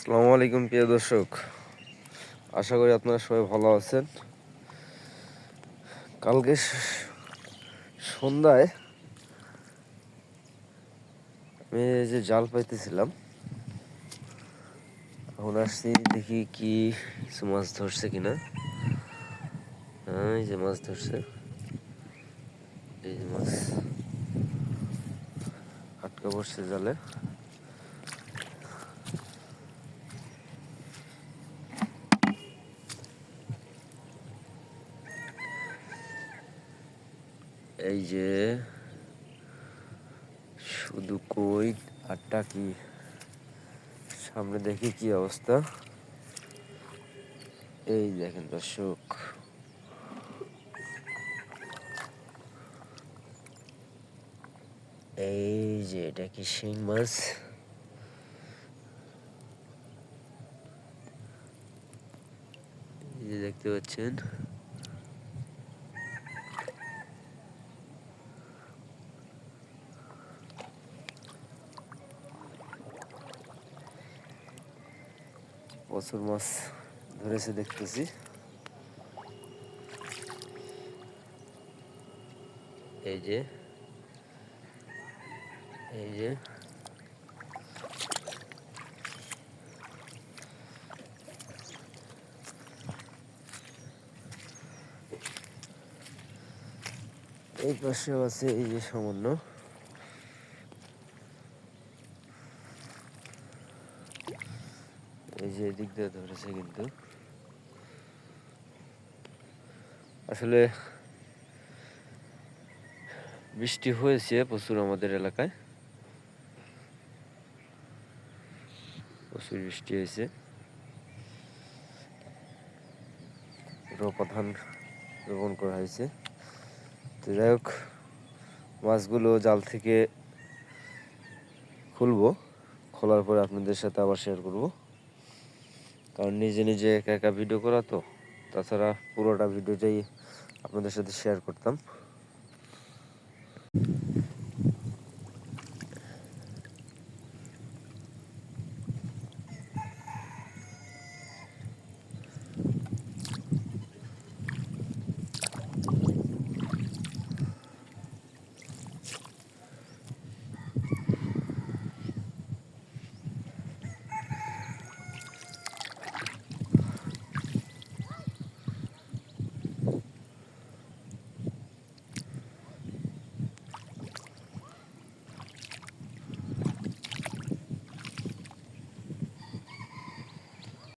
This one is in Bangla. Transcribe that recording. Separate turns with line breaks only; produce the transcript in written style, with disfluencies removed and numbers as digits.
আসসালামু আলাইকুম প্রিয় দর্শক, আশা করি আপনারা সবাই ভালো আছেন। কালকে সন্ধ্যায় আমি এই যে জাল পাইতেছিলাম, এখন আসছি দেখি কি কিছু মাছ ধরছে কিনা। হ্যাঁ, এই যে মাছ ধরছে, এই যে মাছ আটকা পড়ছে জালে। এই যে শুধু কই আর টাকি, সামনে দেখি কি অবস্থা। এই দেখেন দর্শক, এই যে এটা কি শিং মাছ। এই যে দেখতে পাচ্ছেন, প্রচুর মাছ ধরেছে দেখতেছি। এই যে এই যে এই পাশেও আছে, এই যে সামান্য। এই যে এদিক দিয়ে ধরেছে, কিন্তু আসলে বৃষ্টি হয়েছে প্রচুর আমাদের এলাকায়, প্রচুর বৃষ্টি হয়েছে। ধান রোপণ করা হয়েছে। তো যাই হোক, মাছগুলো জাল থেকে খুলবো, খোলার পরে আপনাদের সাথে আবার শেয়ার করব। কারণ নিজে নিজে একা একা ভিডিও করা, তো তাছাড়া পুরোটা ভিডিওটাই আপনাদের সাথে শেয়ার করতাম।